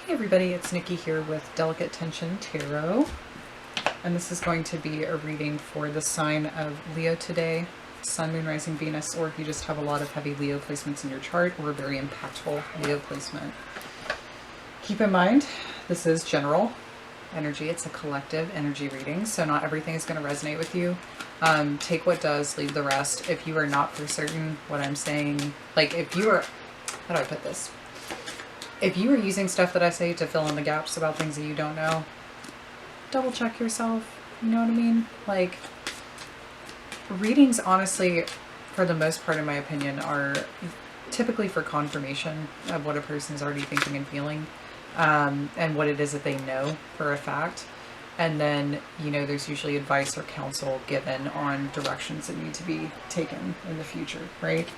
Hey everybody, it's Nikki here with Delicate Tension Tarot, and this is going to be a reading for the sign of Leo today, Sun, Moon, Rising, Venus, or if you just have a lot of heavy Leo placements in your chart or a very impactful Leo placement. Keep in mind, this is general energy. It's a collective energy reading, so not everything is going to resonate with you. Take what does, leave the rest. If you are not for certain what I'm saying, like if you are, how do I put this? If you are using stuff that I say to fill in the gaps about things that you don't know, double check yourself, you know what I mean? Like, readings, honestly, for the most part, in my opinion, are typically for confirmation of what a person is already thinking and feeling, and what it is that they know for a fact. And then, you know, there's usually advice or counsel given on directions that need to be taken in the future, right?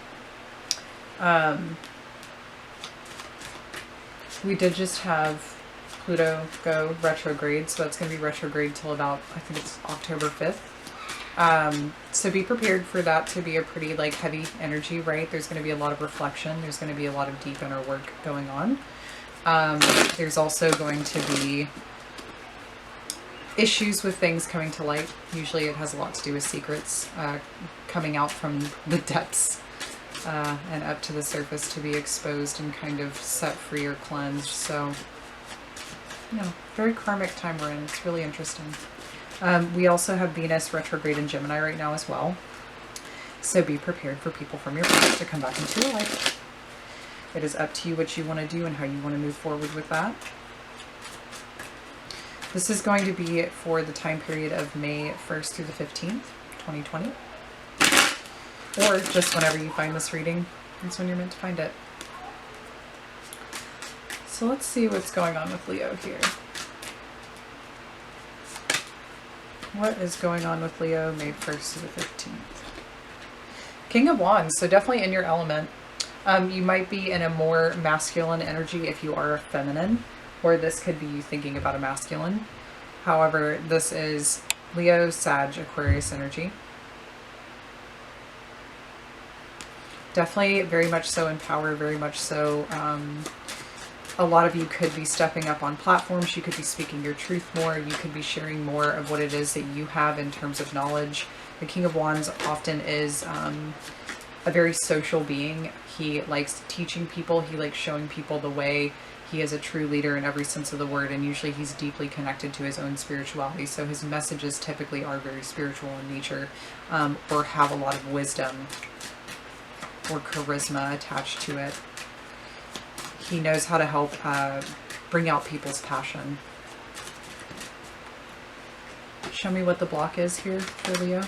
We did just have Pluto go retrograde, so that's going to be retrograde till about, I think it's October 5th. So be prepared for that to be a pretty like heavy energy, right? There's going to be a lot of reflection. There's going to be a lot of deep inner work going on. There's also going to be issues with things coming to light. Usually it has a lot to do with secrets coming out from the depths. And up to the surface to be exposed and kind of set free or cleansed. So, you know, very karmic time we're in. It's really interesting. We also have Venus retrograde in Gemini right now as well. So be prepared for people from your past to come back into your life. It is up to you what you want to do and how you want to move forward with that. This is going to be for the time period of May 1st through the 15th, 2020. Or just whenever you find this reading, that's when you're meant to find it. So let's see what's going on with Leo here. What is going on with Leo May 1st to the 15th? King of Wands, so definitely in your element. You might be in a more masculine energy if you are feminine, or this could be you thinking about a masculine. However, this is Leo, Sag, Aquarius energy. Definitely very much so in power, very much so. A lot of you could be stepping up on platforms. You could be speaking your truth more. You could be sharing more of what it is that you have in terms of knowledge. The King of Wands often is a very social being. He likes teaching people. He likes showing people the way. He is a true leader in every sense of the word, and usually he's deeply connected to his own spirituality. So his messages typically are very spiritual in nature, or have a lot of wisdom or charisma attached to it. He knows how to help bring out people's passion. Show me what the block is here for Leo.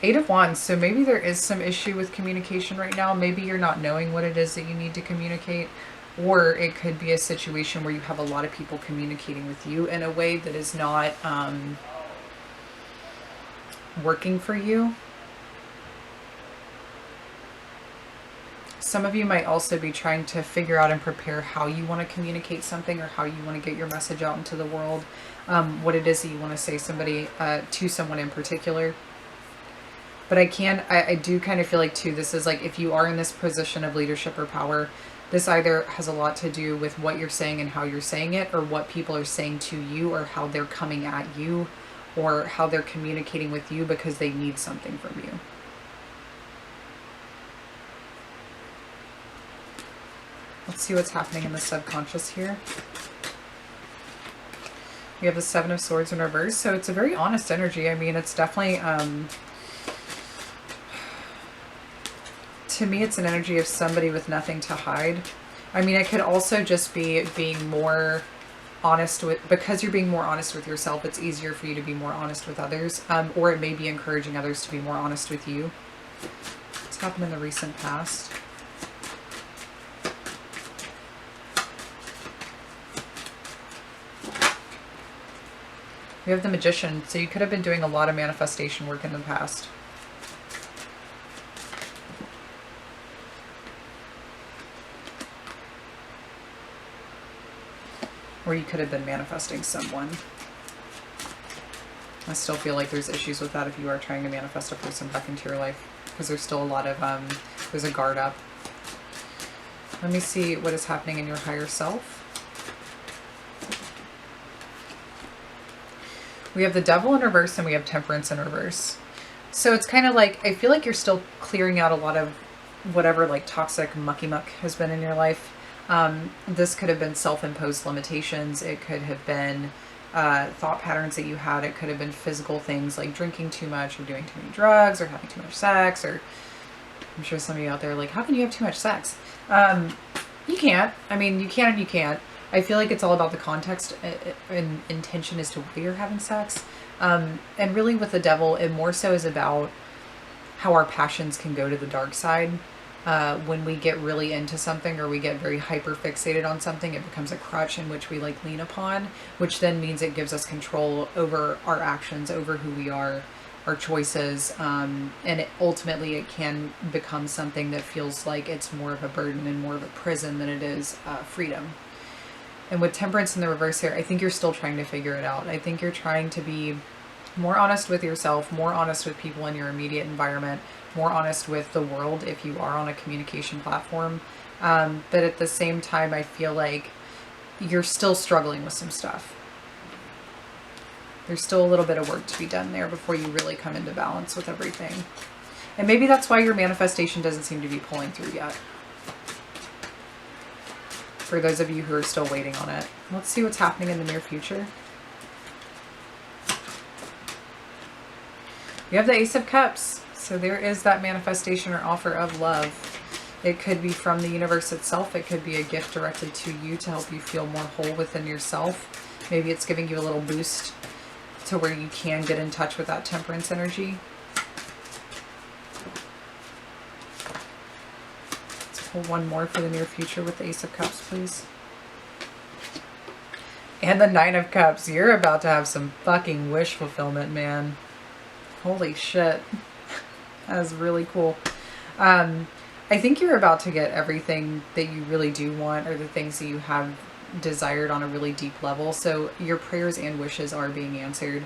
8 of Wands. So maybe there is some issue with communication right now. Maybe you're not knowing what it is that you need to communicate. Or it could be a situation where you have a lot of people communicating with you in a way that is not working for you. Some of you might also be trying to figure out and prepare how you want to communicate something or how you want to get your message out into the world. What it is that you want to say to someone in particular. But I do kind of feel like too, this is like if you are in this position of leadership or power, this either has a lot to do with what you're saying and how you're saying it, or what people are saying to you, or how they're coming at you, or how they're communicating with you because they need something from you. Let's see what's happening in the subconscious here. We have the 7 of Swords in reverse, so it's a very honest energy. I mean, it's definitely, to me, it's an energy of somebody with nothing to hide. I mean, it could also just be being more honest with, because you're being more honest with yourself, it's easier for you to be more honest with others, or it may be encouraging others to be more honest with you. What's happened in the recent past? We have the Magician, so you could have been doing a lot of manifestation work in the past. Or you could have been manifesting someone. I still feel like there's issues with that if you are trying to manifest a person back into your life, because there's still a lot of, there's a guard up. Let me see what is happening in your higher self. We have the Devil in reverse and we have Temperance in reverse. So it's kind of like, I feel like you're still clearing out a lot of whatever like toxic mucky muck has been in your life. This could have been self-imposed limitations. It could have been thought patterns that you had. It could have been physical things like drinking too much or doing too many drugs or having too much sex, or I'm sure some of you out there are like, how can you have too much sex? You can't. I mean, you can and you can't. I feel like it's all about the context and intention as to why you're having sex. And really with the Devil, it more so is about how our passions can go to the dark side. When we get really into something or we get very hyper fixated on something, it becomes a crutch in which we like lean upon, which then means it gives us control over our actions, over who we are, our choices. And ultimately it can become something that feels like it's more of a burden and more of a prison than it is freedom. And with Temperance in the reverse here, I think you're still trying to figure it out. I think you're trying to be more honest with yourself, more honest with people in your immediate environment, more honest with the world if you are on a communication platform. But at the same time, I feel like you're still struggling with some stuff. There's still a little bit of work to be done there before you really come into balance with everything. And maybe that's why your manifestation doesn't seem to be pulling through yet. For those of you who are still waiting on it. Let's see what's happening in the near future. We have the Ace of Cups. So there is that manifestation or offer of love. It could be from the universe itself. It could be a gift directed to you to help you feel more whole within yourself. Maybe it's giving you a little boost to where you can get in touch with that Temperance energy. One more for the near future with the Ace of Cups, please. And the Nine of Cups. You're about to have some fucking wish fulfillment, man. Holy shit. That is really cool. I think you're about to get everything that you really do want, or the things that you have desired on a really deep level. So your prayers and wishes are being answered.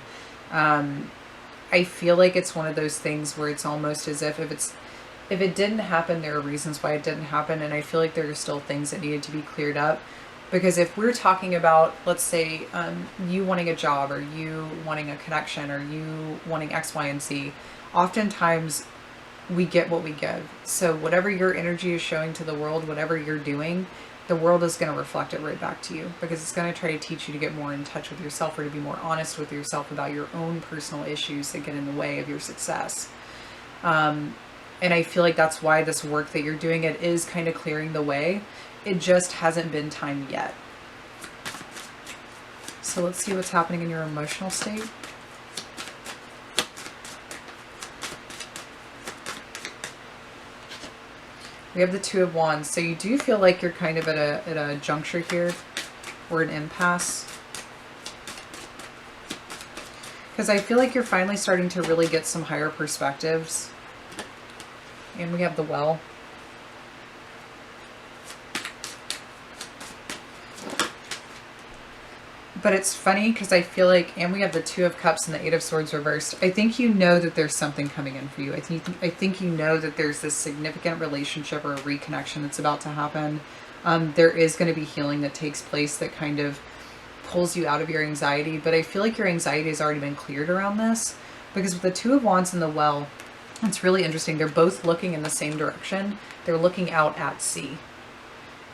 I feel like it's one of those things where it's almost as if if it didn't happen, there are reasons why it didn't happen. And I feel like there are still things that needed to be cleared up. Because if we're talking about, let's say, you wanting a job, or you wanting a connection, or you wanting X, Y, and Z, oftentimes we get what we give. So whatever your energy is showing to the world, whatever you're doing, the world is going to reflect it right back to you. Because it's going to try to teach you to get more in touch with yourself, or to be more honest with yourself about your own personal issues that get in the way of your success. And I feel like that's why this work that you're doing, it is kind of clearing the way. It just hasn't been time yet. So let's see what's happening in your emotional state. We have the Two of Wands. So you do feel like you're kind of at a juncture here, or an impasse. Because I feel like you're finally starting to really get some higher perspectives. And we have the Well. But it's funny because I feel like, and we have the Two of Cups and the Eight of Swords reversed. I think you know that there's something coming in for you. I think you know that there's this significant relationship or a reconnection that's about to happen. There is going to be healing that takes place that kind of pulls you out of your anxiety. But I feel like your anxiety has already been cleared around this. Because with the Two of Wands and the Well, it's really interesting. They're both looking in the same direction. They're looking out at sea.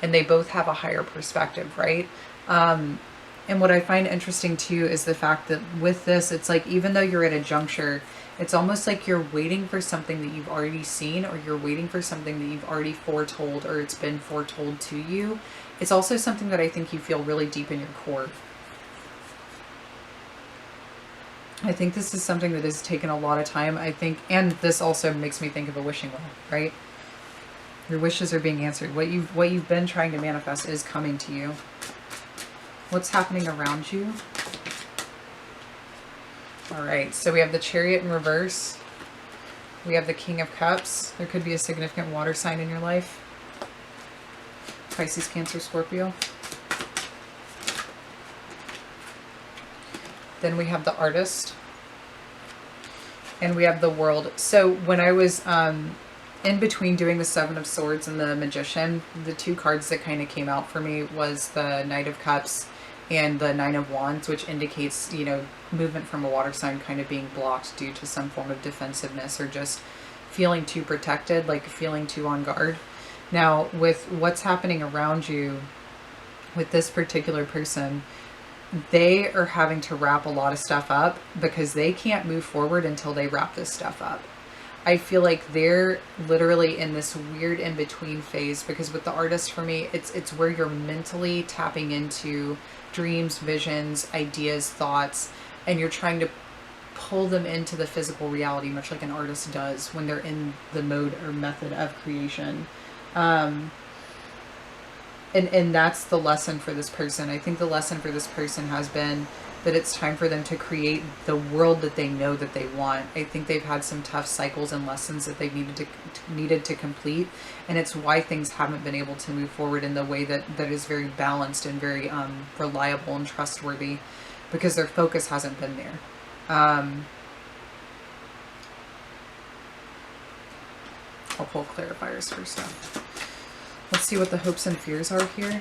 And they both have a higher perspective, right? And what I find interesting too is the fact that with this, it's like, even though you're at a juncture, it's almost like you're waiting for something that you've already seen, or you're waiting for something that you've already foretold, or it's been foretold to you. It's also something that I think you feel really deep in your core. I think this is something that has taken a lot of time, I think, and this also makes me think of a wishing well, right? Your wishes are being answered. What you've been trying to manifest is coming to you. What's happening around you? All right, so we have the Chariot in reverse. We have the King of Cups. There could be a significant water sign in your life. Pisces, Cancer, Scorpio. Then we have the Artist. And we have the World. So when I was in between doing the Seven of Swords and the Magician, the two cards that kind of came out for me was the Knight of Cups and the Nine of Wands, which indicates, you know, movement from a water sign kind of being blocked due to some form of defensiveness or just feeling too protected, like feeling too on guard. Now, with what's happening around you with this particular person, they are having to wrap a lot of stuff up because they can't move forward until they wrap this stuff up. I feel like they're literally in this weird in-between phase, because with the Artist, for me, it's where you're mentally tapping into dreams, visions, ideas, thoughts, and you're trying to pull them into the physical reality, much like an artist does when they're in the mode or method of creation. And that's the lesson for this person. I think the lesson for this person has been that it's time for them to create the world that they know that they want. I think they've had some tough cycles and lessons that they've needed to complete, and it's why things haven't been able to move forward in the way that is very balanced and very reliable and trustworthy, because their focus hasn't been there. I'll pull clarifiers first up. Let's see what the hopes and fears are here.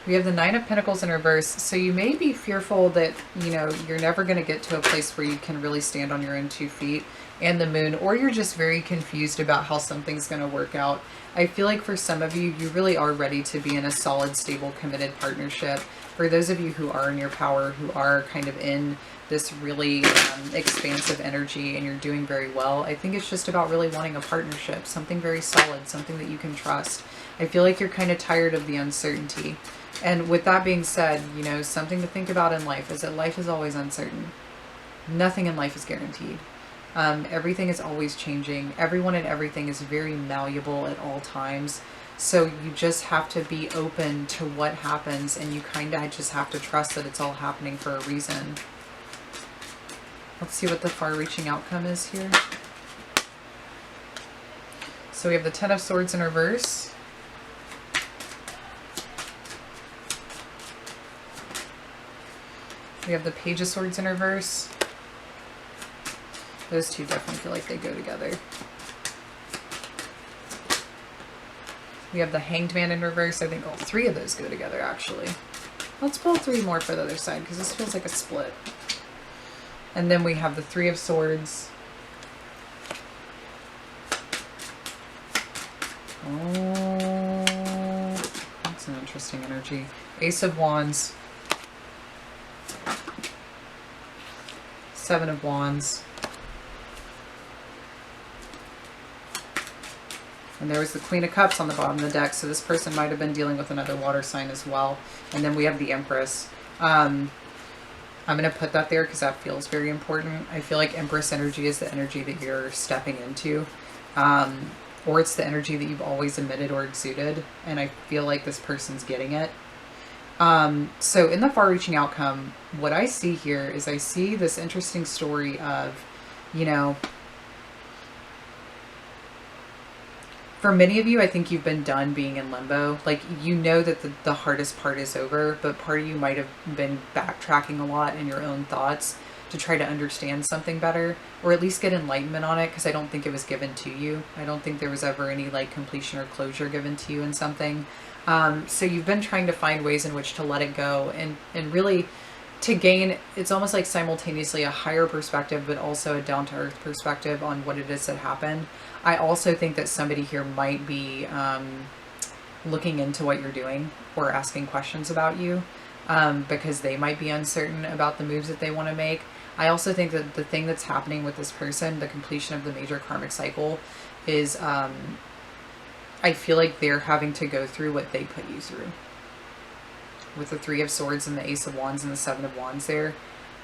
We have the Nine of Pentacles in reverse. So you may be fearful that, you know, you're never going to get to a place where you can really stand on your own 2 feet, and the Moon, or you're just very confused about how something's going to work out. I feel like for some of you, you really are ready to be in a solid, stable, committed partnership. For those of you who are in your power, who are kind of in this really expansive energy and you're doing very well, I think it's just about really wanting a partnership, something very solid, something that you can trust. I feel like you're kind of tired of the uncertainty. And with that being said, you know, something to think about in life is that life is always uncertain. Nothing in life is guaranteed. Everything is always changing. Everyone and everything is very malleable at all times. So you just have to be open to what happens, and you kind of just have to trust that it's all happening for a reason. Let's see what the far-reaching outcome is here. So we have the Ten of Swords in reverse. We have the Page of Swords in reverse. Those two definitely feel like they go together. We have the Hanged Man in reverse. I think all 3 of those go together, actually. Let's pull 3 more for the other side, because this feels like a split. And then we have the Three of Swords. Oh, that's an interesting energy. Ace of Wands. Seven of Wands. And there was the Queen of Cups on the bottom of the deck, so this person might have been dealing with another water sign as well. And then we have the Empress. I'm going to put that there because that feels very important. I feel like Empress energy is the energy that you're stepping into. Or it's the energy that you've always emitted or exuded. And I feel like this person's getting it. So in the far-reaching outcome, what I see here is I see this interesting story of, you know, for many of you, I think you've been done being in limbo. Like, you know that the hardest part is over, but part of you might have been backtracking a lot in your own thoughts to try to understand something better, or at least get enlightenment on it, because I don't think it was given to you. I don't think there was ever any like completion or closure given to you in something. So you've been trying to find ways in which to let it go and really to gain, it's almost like simultaneously a higher perspective, but also a down-to-earth perspective on what it is that happened. I also think that somebody here might be looking into what you're doing or asking questions about you because they might be uncertain about the moves that they want to make. I also think that the thing that's happening with this person, the completion of the major karmic cycle, is I feel like they're having to go through what they put you through. With the Three of Swords and the Ace of Wands and the Seven of Wands there.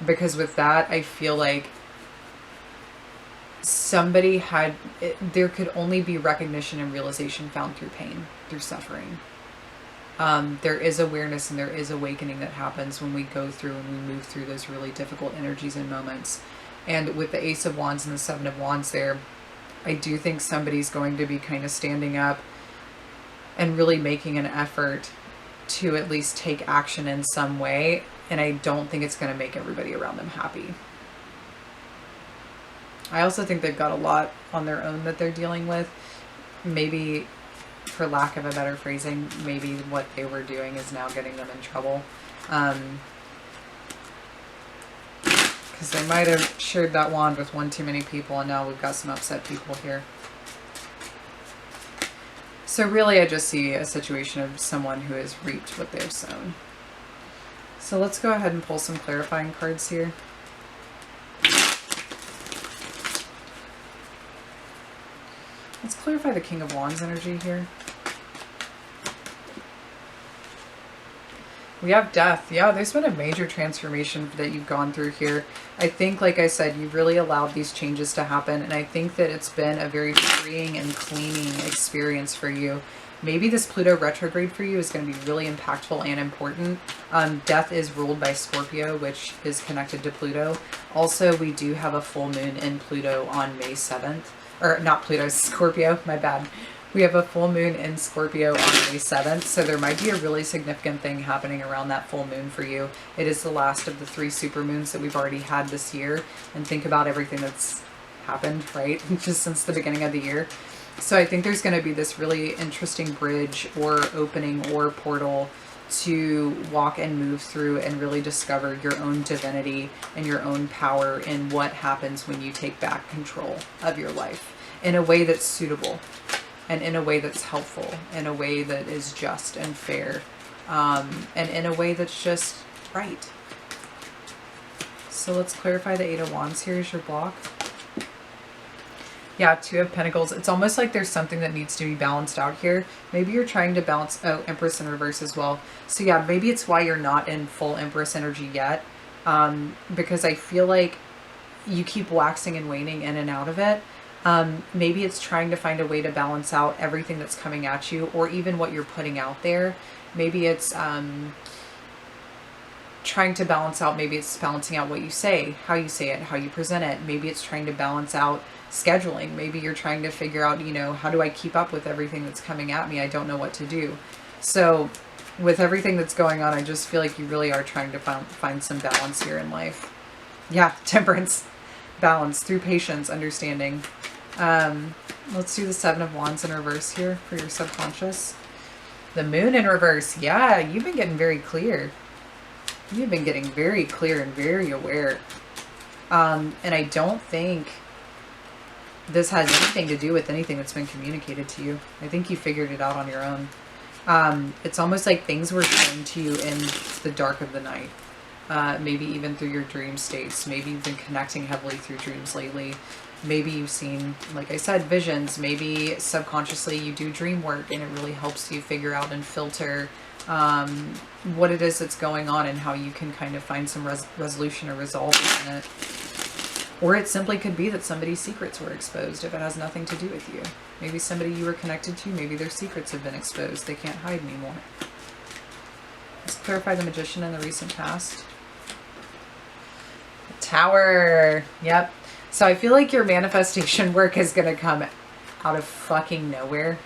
Because with that, I feel like somebody had, there could only be recognition and realization found through pain, through suffering. There is awareness and there is awakening that happens when we go through and we move through those really difficult energies and moments. And with the Ace of Wands and the Seven of Wands there, I do think somebody's going to be kind of standing up and really making an effort to at least take action in some way. And I don't think it's going to make everybody around them happy. I also think they've got a lot on their own that they're dealing with. Maybe for lack of a better phrasing, maybe what they were doing is now getting them in trouble. Because they might have shared that wand with one too many people, and now we've got some upset people here. So really, I just see a situation of someone who has reaped what they've sown. So let's go ahead and pull some clarifying cards here. Let's clarify the King of Wands energy here. We have death. Yeah, there's been a major transformation that you've gone through here. I think, like I said, you've really allowed these changes to happen, and I think that it's been a very freeing and cleaning experience for you. Maybe this Pluto retrograde for you is going to be really impactful and important. Death is ruled by Scorpio, which is connected to Pluto. Also, we do have a full moon in Pluto on May 7th. Or not Pluto, Scorpio, my bad. We have a full moon in Scorpio on May 7th, so there might be a really significant thing happening around that full moon for you. It is the last of the 3 supermoons that we've already had this year, and think about everything that's happened, right? Just since the beginning of the year. So I think there's going to be this really interesting bridge or opening or portal to walk and move through and really discover your own divinity and your own power in what happens when you take back control of your life in a way that's suitable. And in a way that's helpful, in a way that is just and fair, and in a way that's just right. So let's clarify the 8 of Wands here as your block. Yeah, 2 of Pentacles. It's almost like there's something that needs to be balanced out here. Maybe you're trying to balance, oh, Empress in reverse as well. So yeah, maybe it's why you're not in full Empress energy yet, because I feel like you keep waxing and waning in and out of it. Maybe it's trying to find a way to balance out everything that's coming at you, or even what you're putting out there. Maybe it's trying to balance out, maybe it's balancing out what you say it, how you present it. Maybe it's trying to balance out scheduling. Maybe you're trying to figure out, you know, how do I keep up with everything that's coming at me? I don't know what to do. So with everything that's going on, I just feel like you really are trying to find some balance here in life. Yeah, temperance, balance through patience, understanding. Let's do the 7 of Wands in reverse here for your subconscious. The moon in reverse. Yeah, you've been getting very clear. You've been getting very clear and very aware. And I don't think this has anything to do with anything that's been communicated to you. I think you figured it out on your own. It's almost like things were shown to you in the dark of the night. Maybe even through your dream states. Maybe you've been connecting heavily through dreams lately. Maybe you've seen, like I said, visions. Maybe subconsciously you do dream work and it really helps you figure out and filter what it is that's going on and how you can kind of find some resolution or resolve in it. Or it simply could be that somebody's secrets were exposed if it has nothing to do with you. Maybe somebody you were connected to, maybe their secrets have been exposed. They can't hide anymore. Let's clarify the Magician in the recent past. The Tower. Yep. So I feel like your manifestation work is going to come out of fucking nowhere.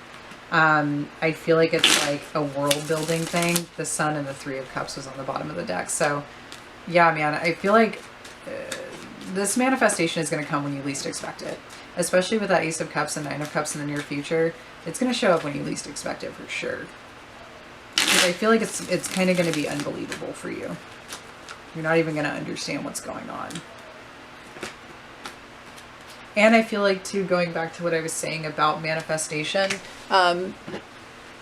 I feel like it's like a world building thing. The Sun and the 3 of Cups was on the bottom of the deck. So yeah, man, I feel like this manifestation is going to come when you least expect it. Especially with that Ace of Cups and 9 of Cups in the near future. It's going to show up when you least expect it for sure. Because I feel like it's kind of going to be unbelievable for you. You're not even going to understand what's going on. And I feel like, too, going back to what I was saying about manifestation,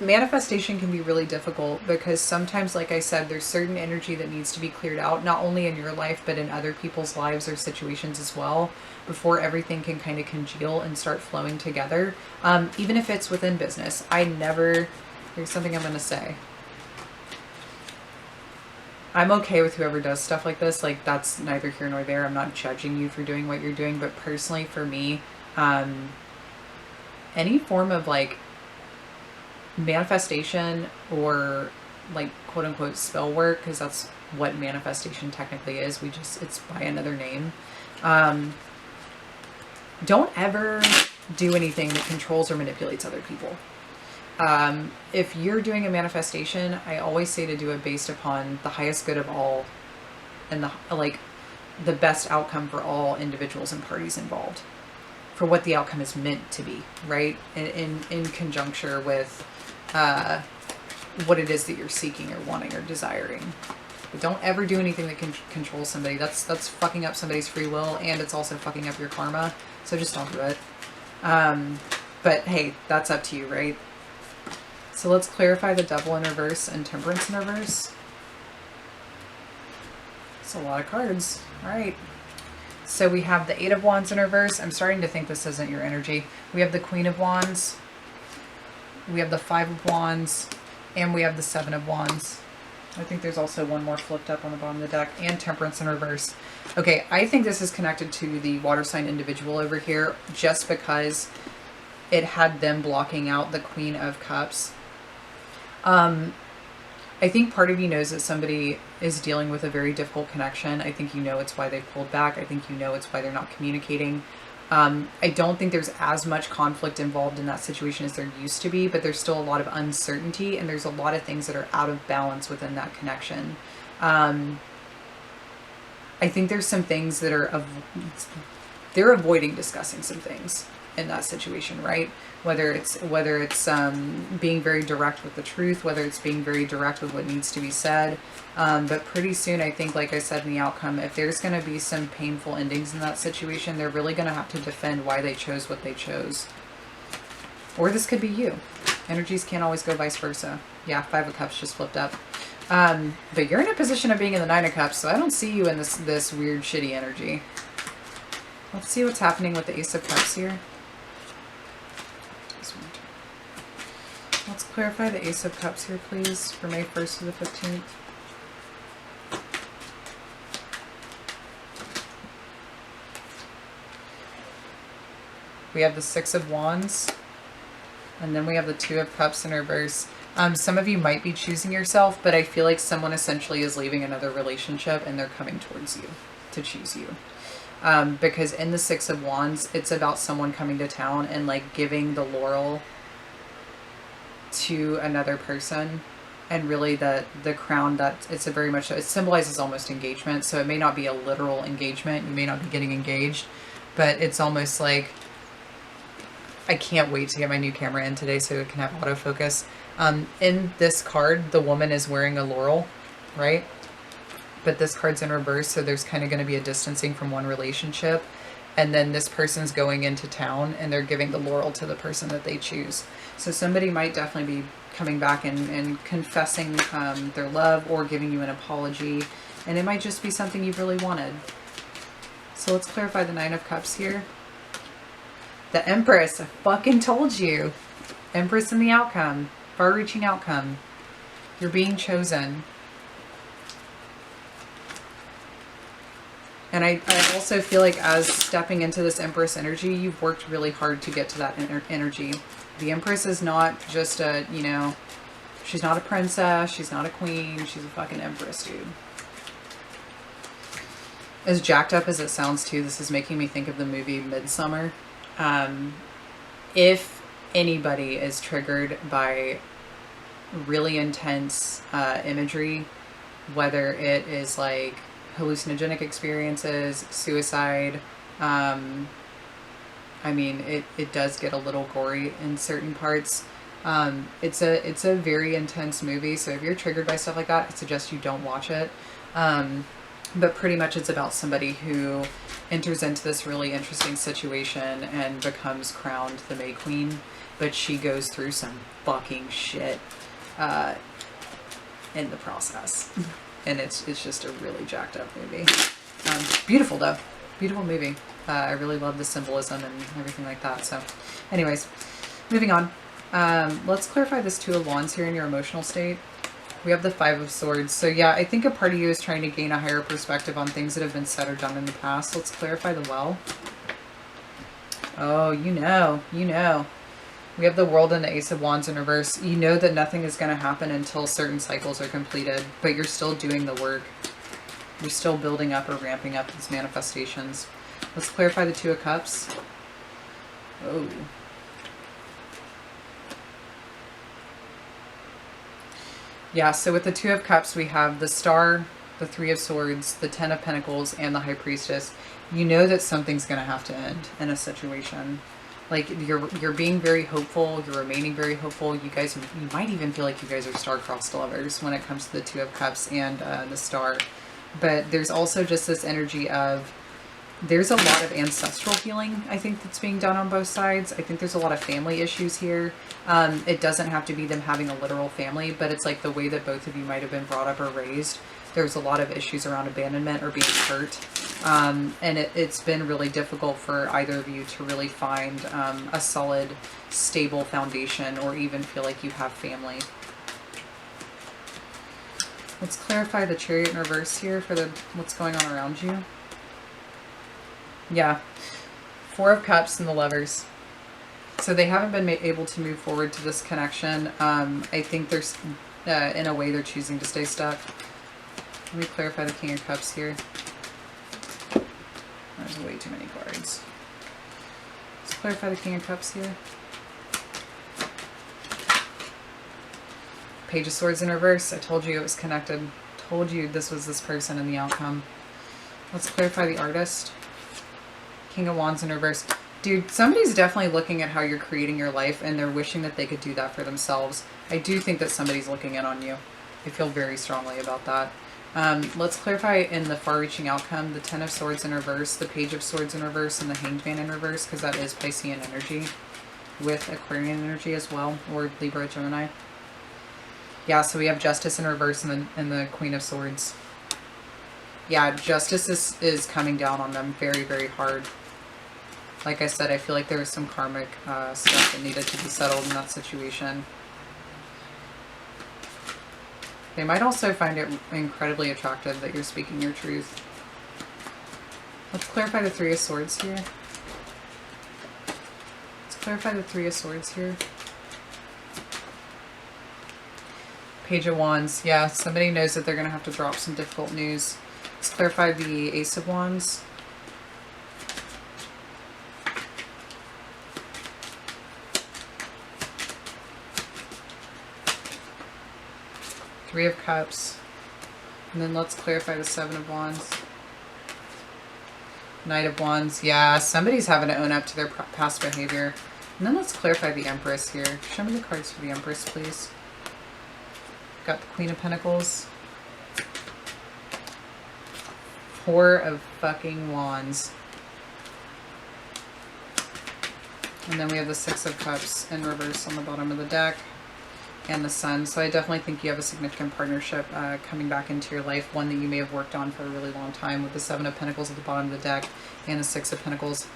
manifestation can be really difficult because sometimes, like I said, there's certain energy that needs to be cleared out, not only in your life, but in other people's lives or situations as well, before everything can kind of congeal and start flowing together. Even if it's within business. Here's something I'm going to say. I'm okay with whoever does stuff like this. Like, that's neither here nor there. I'm not judging you for doing what you're doing. But personally, for me, any form of, like, manifestation or, like, quote-unquote spell work, because that's what manifestation technically is. It's by another name. Don't ever do anything that controls or manipulates other people. If you're doing a manifestation, I always say to do it based upon the highest good of all and the best outcome for all individuals and parties involved. for what the outcome is meant to be, right? In conjuncture with what it is that you're seeking or wanting or desiring. But don't ever do anything that can control somebody. That's fucking up somebody's free will, and it's also fucking up your karma. So just don't do it. But hey, that's up to you, right? So let's clarify the Devil in reverse and Temperance in reverse. It's a lot of cards. All right. So we have the Eight of Wands in reverse. I'm starting to think this isn't your energy. We have the Queen of Wands. We have the Five of Wands. And we have the Seven of Wands. I think there's also one more flipped up on the bottom of the deck. And Temperance in reverse. Okay, I think this is connected to the water sign individual over here, just because it had them blocking out the Queen of Cups. I think part of you knows that somebody is dealing with a very difficult connection. I think you know it's why they pulled back. I think you know it's why they're not communicating. I don't think there's as much conflict involved in that situation as there used to be, but there's still a lot of uncertainty, and there's a lot of things that are out of balance within that connection. I think there's some things that are they're avoiding discussing some things in that situation, right? Whether it's being very direct with the truth, whether it's being very direct with what needs to be said. But pretty soon, I think, like I said in the outcome, if there's going to be some painful endings in that situation, they're really going to have to defend why they chose what they chose. Or this could be you. Energies can't always go vice versa. Yeah, Five of Cups just flipped up. But you're in a position of being in the Nine of Cups, so I don't see you in this weird, shitty energy. Let's see what's happening with the Ace of Cups here. Let's clarify the Ace of Cups here, please, for May 1st to the 15th. We have the Six of Wands, and then we have the Two of Cups in reverse. Some of you might be choosing yourself, but I feel like someone essentially is leaving another relationship and they're coming towards you to choose you. Because in the Six of Wands, it's about someone coming to town and like giving the laurel to another person, and really the crown, that it's a very much, it symbolizes almost engagement. So it may not be a literal engagement, you may not be getting engaged, but it's almost like, I can't wait to get my new camera in today so it can have autofocus. In this card, the woman is wearing a laurel, right? But this card's in reverse, so there's kind of going to be a distancing from one relationship. And then this person's going into town and they're giving the laurel to the person that they choose. So somebody might definitely be coming back and confessing their love, or giving you an apology. And it might just be something you've really wanted. So let's clarify the Nine of Cups here. The Empress, I fucking told you. Empress in the outcome. Far-reaching outcome. You're being chosen. And I also feel like as stepping into this Empress energy, you've worked really hard to get to that energy. The Empress is not just a, you know, she's not a princess, she's not a queen, she's a fucking Empress, dude. As jacked up as it sounds too, this is making me think of the movie Midsummer. If anybody is triggered by really intense imagery, whether it is like hallucinogenic experiences, suicide, I mean, it does get a little gory in certain parts. It's a very intense movie, so if you're triggered by stuff like that, I suggest you don't watch it. But pretty much it's about somebody who enters into this really interesting situation and becomes crowned the May Queen, but she goes through some fucking shit in the process. And it's just a really jacked up movie. Beautiful though. Beautiful movie. I really love the symbolism and everything like that. So anyways, moving on. Let's clarify this Two of Wands here in your emotional state. We have the Five of Swords. So yeah, I think a part of you is trying to gain a higher perspective on things that have been said or done in the past. Let's clarify the Well. Oh, you know. We have the World and the Ace of Wands in reverse. You know that nothing is going to happen until certain cycles are completed, but you're still doing the work. You're still building up or ramping up these manifestations. Let's clarify the Two of Cups. Oh. Yeah, so with the Two of Cups, we have the Star, the Three of Swords, the Ten of Pentacles, and the High Priestess. You know that something's going to have to end in a situation. Like, you're being very hopeful. You're remaining very hopeful. You might even feel like you guys are star-crossed lovers when it comes to the Two of Cups and the Star. But there's also just this energy of, there's a lot of ancestral healing, I think, that's being done on both sides. I think there's a lot of family issues here. It doesn't have to be them having a literal family, but it's like the way that both of you might have been brought up or raised. There's a lot of issues around abandonment or being hurt. And it's been really difficult for either of you to really find a solid, stable foundation or even feel like you have family. Let's clarify the Chariot in reverse here for what's going on around you. Yeah. Four of Cups and the Lovers. So they haven't been able to move forward to this connection. I think there's, in a way, they're choosing to stay stuck. Let me clarify the King of Cups here. There's way too many cards. Let's clarify the King of Cups here. Page of Swords in reverse. I told you it was connected. Told you this was this person and the outcome. Let's clarify the Artist. King of Wands in reverse. Dude, somebody's definitely looking at how you're creating your life and they're wishing that they could do that for themselves. I do think that somebody's looking in on you. I feel very strongly about that. Let's clarify in the far-reaching outcome, the Ten of Swords in reverse, the Page of Swords in reverse, and the Hanged Man in reverse, because that is Piscean energy with Aquarian energy as well, or Libra, Gemini. Yeah, so we have Justice in reverse and the Queen of Swords. Yeah, justice is coming down on them very, very hard. Like I said, I feel like there was some karmic stuff that needed to be settled in that situation. They might also find it incredibly attractive that you're speaking your truth. Let's clarify the Three of Swords here. Let's clarify the Three of Swords here. Page of Wands. Yeah, somebody knows that they're going to have to drop some difficult news. Let's clarify the Ace of Wands. Three of Cups. And then let's clarify the Seven of Wands. Knight of Wands. Yeah, somebody's having to own up to their past behavior. And then let's clarify the Empress here. Show me the cards for the Empress, please. Got the Queen of Pentacles. Four of fucking Wands. And then we have the Six of Cups in reverse on the bottom of the deck. And the Sun. So I definitely think you have a significant partnership coming back into your life, one that you may have worked on for a really long time, with the Seven of Pentacles at the bottom of the deck and the Six of Pentacles.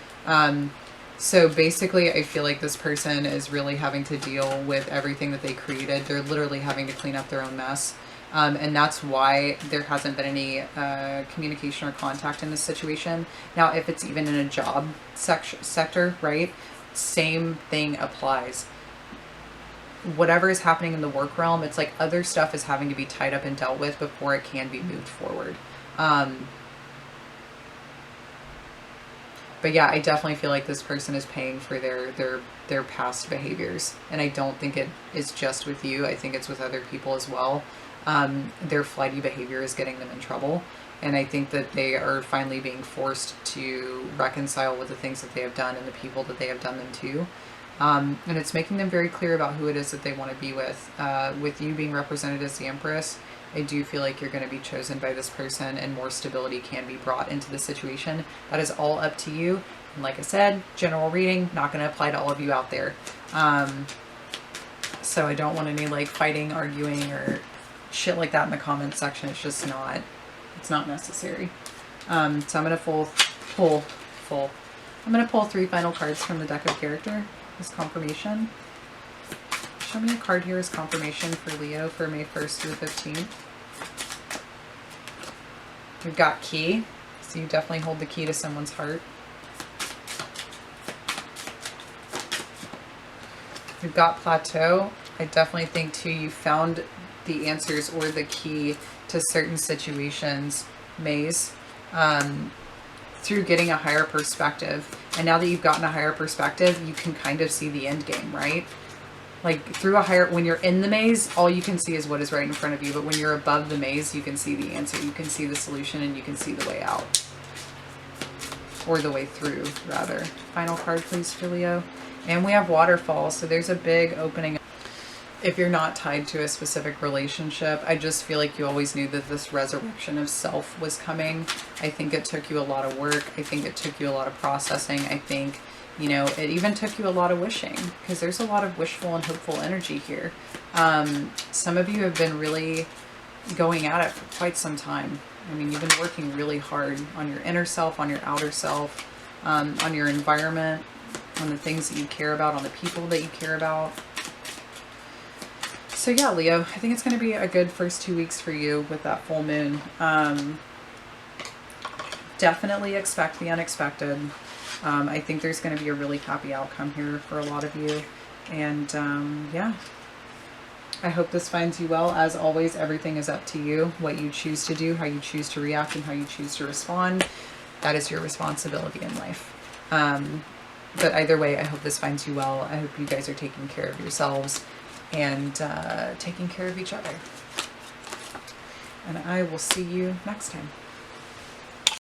So basically I feel like this person is really having to deal with everything that they created. They're literally having to clean up their own mess. And that's why there hasn't been any communication or contact in this situation. Now, if it's even in a job sector, right, same thing applies. Whatever is happening in the work realm, it's like other stuff is having to be tied up and dealt with before it can be moved forward. But yeah, I definitely feel like this person is paying for their past behaviors. And I don't think it is just with you. I think it's with other people as well. Their flighty behavior is getting them in trouble. And I think that they are finally being forced to reconcile with the things that they have done and the people that they have done them to. And it's making them very clear about who it is that they want to be with. With you being represented as the Empress, I do feel like you're going to be chosen by this person and more stability can be brought into the situation. That is all up to you. And like I said, general reading, not going to apply to all of you out there. So I don't want any like fighting, arguing, or shit like that in the comments section. It's just not, it's not necessary. So I'm going to I'm going to pull 3 final cards from the deck of character as confirmation. Show me a card here as confirmation for Leo for May 1st through the 15th. We've got key, so you definitely hold the key to someone's heart. We've got plateau. I definitely think too you found the answers or the key to certain situations, maze, through getting a higher perspective. And now that you've gotten a higher perspective, you can kind of see the end game, right? Like through a higher, when you're in the maze, all you can see is what is right in front of you. But when you're above the maze, you can see the answer, you can see the solution, and you can see the way out. or the way through, rather. Final card, please, for Leo. And we have waterfall, so there's a big opening. If you're not tied to a specific relationship, I just feel like you always knew that this resurrection of self was coming. I think it took you a lot of work. I think it took you a lot of processing. I think, you know, it even took you a lot of wishing, because there's a lot of wishful and hopeful energy here. Some of you have been really going at it for quite some time. I mean, you've been working really hard on your inner self, on your outer self, on your environment, on the things that you care about, on the people that you care about. So yeah, Leo, I think it's going to be a good first 2 weeks for you with that full moon. Definitely expect the unexpected. I think there's going to be a really happy outcome here for a lot of you. And yeah, I hope this finds you well. As always, everything is up to you. What you choose to do, how you choose to react, and how you choose to respond, that is your responsibility in life. But either way, I hope this finds you well. I hope you guys are taking care of yourselves and taking care of each other. And I will see you next time.